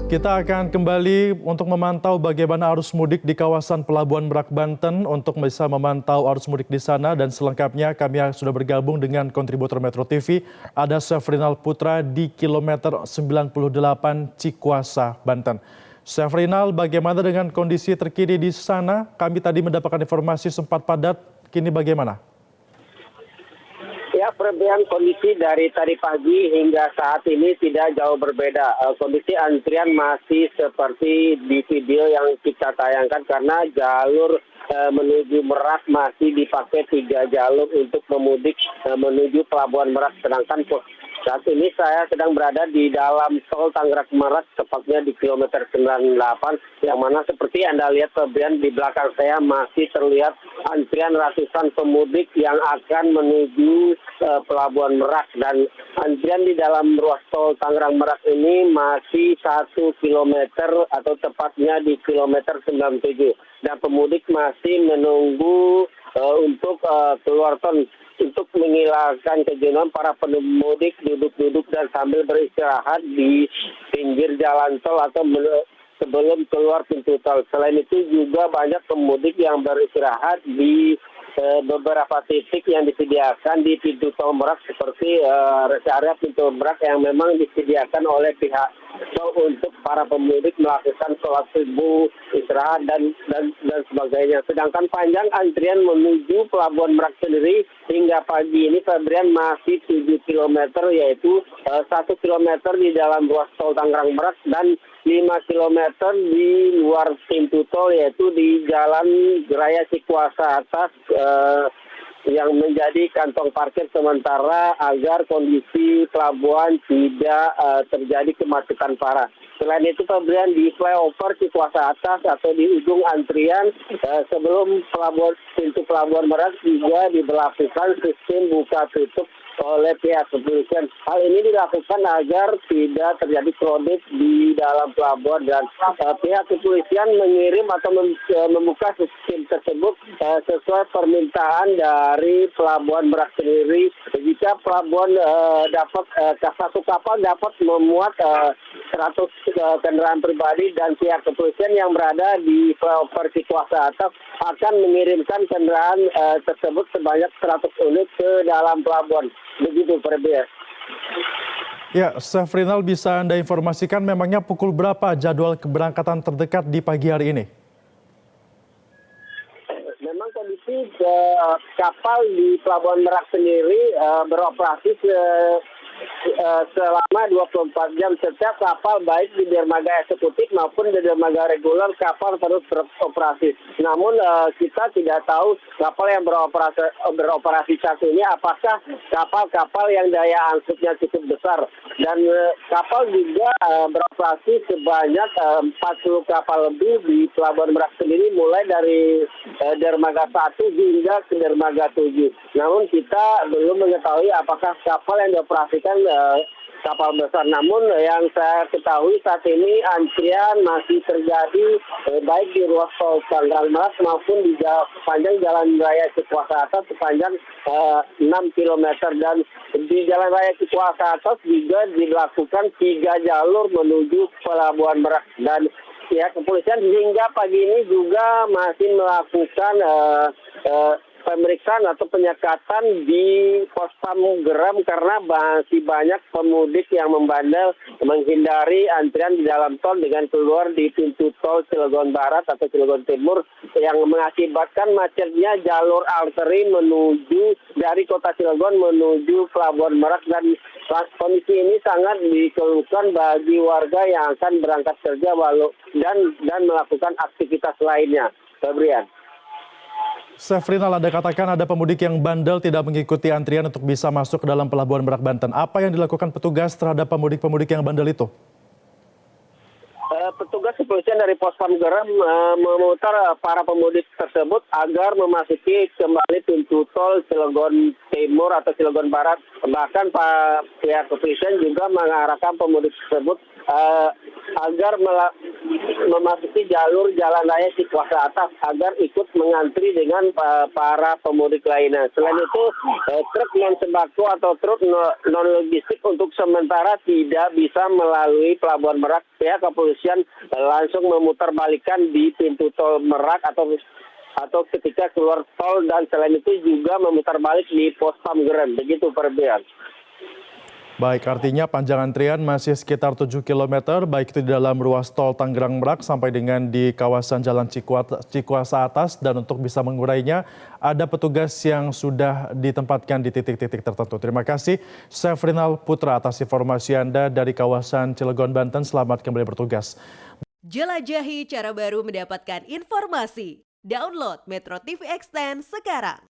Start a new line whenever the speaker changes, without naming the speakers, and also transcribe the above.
Kita akan kembali untuk memantau bagaimana arus mudik di kawasan Pelabuhan Merak, Banten. Untuk bisa memantau arus mudik di sana dan selengkapnya kami sudah bergabung dengan kontributor Metro TV. Ada Syafrinal Putra di kilometer 98 Cikuasa, Banten. Syafrinal, bagaimana dengan kondisi terkini di sana? Kami tadi mendapatkan informasi sempat padat, kini bagaimana?
Ya, perbedaan kondisi dari tadi pagi hingga saat ini tidak jauh berbeda. Kondisi antrian masih seperti di video yang kita tayangkan karena jalur menuju Merak masih dipakai 3 jalur untuk pemudik menuju Pelabuhan Merak. Sedangkan saat ini saya sedang berada di dalam tol Tangerang Merak, tepatnya di kilometer 98, yang mana seperti Anda lihat kemudian di belakang saya masih terlihat antrian ratusan pemudik yang akan menuju Pelabuhan Merak, dan antrian di dalam ruas tol Tangerang Merak ini masih 1 kilometer atau tepatnya di kilometer 97, dan pemudik masih menunggu untuk keluar tol. Untuk menghilangkan kejenuhan, para pemudik duduk-duduk dan sambil beristirahat di pinggir jalan tol atau sebelum keluar pintu tol. Selain itu juga banyak pemudik yang beristirahat di beberapa titik yang disediakan di pintu tol Merak, seperti rest area pintu Merak yang memang disediakan oleh pihak tol untuk para pemudik melakukan sholat subuh, istirahat dan sebagainya. Sedangkan panjang antrian menuju Pelabuhan Merak sendiri hingga pagi ini, Febrian, masih 7 km, yaitu 1 km di dalam ruas tol Tangerang Merak dan 5 km di luar pintu tol, yaitu di Jalan Raya Cikuasa Atas yang menjadi kantong parkir sementara agar kondisi pelabuhan tidak terjadi kemacetan parah. Selain itu, Febrian, di flyover Cikuasa Atas atau di ujung antrian sebelum pintu Pelabuhan Merak juga diberlakukan sistem buka tutup oleh pihak kepolisian. Hal ini dilakukan agar tidak terjadi kredit di dalam pelabuhan, dan pihak kepolisian mengirim atau membuka sistem tersebut sesuai permintaan dari Pelabuhan Merak sendiri. Jika pelabuhan satu kapal dapat memuat 100 kendaraan pribadi, dan pihak kepolisian yang berada di flyover Cikuasa Atas akan mengirimkan kendaraan tersebut sebanyak 100 unit ke dalam pelabuhan. Begitu, Febrian.
Ya, Syafrinal, bisa Anda informasikan memangnya pukul berapa jadwal keberangkatan terdekat di pagi hari ini?
Memang kondisi kapal di Pelabuhan Merak sendiri beroperasi selama 24 jam. Setiap kapal baik di dermaga eksekutif maupun di dermaga reguler, kapal terus beroperasi. Namun kita tidak tahu kapal yang beroperasi saat ini apakah kapal-kapal yang daya angkutnya cukup besar. Dan kapal juga beroperasi sebanyak 40 kapal lebih di Pelabuhan Merak sendiri, mulai dari dermaga 1 hingga ke dermaga 7. Namun kita belum mengetahui apakah kapal yang dioperasikan kapal besar. Namun yang saya ketahui saat ini antrian masih terjadi baik di ruas tol Tangerang Merak maupun di sepanjang Jalan Raya Cikuasa Atas sepanjang 6 km, dan di Jalan Raya Cikuasa Atas juga dilakukan 3 jalur menuju Pelabuhan Merak. Dan pihak kepolisian hingga pagi ini juga masih melakukan pemeriksaan atau penyekatan di pos Pamugeram karena masih banyak pemudik yang membandel menghindari antrian di dalam tol dengan keluar di pintu tol Cilegon Barat atau Cilegon Timur, yang mengakibatkan macetnya jalur arteri menuju dari kota Cilegon menuju Pelabuhan Merak. Dan kondisi ini sangat dikeluhkan bagi warga yang akan berangkat kerja dan melakukan aktivitas lainnya. Febrian.
Syafrinal, Anda katakan ada pemudik yang bandel tidak mengikuti antrian untuk bisa masuk ke dalam Pelabuhan Merak, Banten. Apa yang dilakukan petugas terhadap pemudik-pemudik yang bandel itu?
Petugas kepolisian dari pos Pamugeram memutar para pemudik tersebut agar memasuki kembali pintu tol Cilegon Timur atau Cilegon Barat. Bahkan pihak kepolisian juga mengarahkan pemudik tersebut agar memasuki jalur Jalan Raya Cikuasa Atas agar ikut mengantri dengan para pemudik lainnya. Selain itu, truk non sembako atau truk non logistik untuk sementara tidak bisa melalui Pelabuhan Merak. Pihak kepolisian langsung memutarbalikkan di pintu tol Merak atau ketika keluar tol, dan selain itu juga memutar balik di pos Pamgeren. Begitu Ferdian.
Baik, artinya panjang antrian masih sekitar 7 km, baik itu di dalam ruas tol Tangerang Merak sampai dengan di kawasan Jalan Cikuasa Atas, dan untuk bisa mengurainya, ada petugas yang sudah ditempatkan di titik-titik tertentu. Terima kasih, Syafrinal Putra, atas informasi Anda dari kawasan Cilegon, Banten. Selamat kembali bertugas.
Jelajahi cara baru mendapatkan informasi. Download Metro TV Extend sekarang.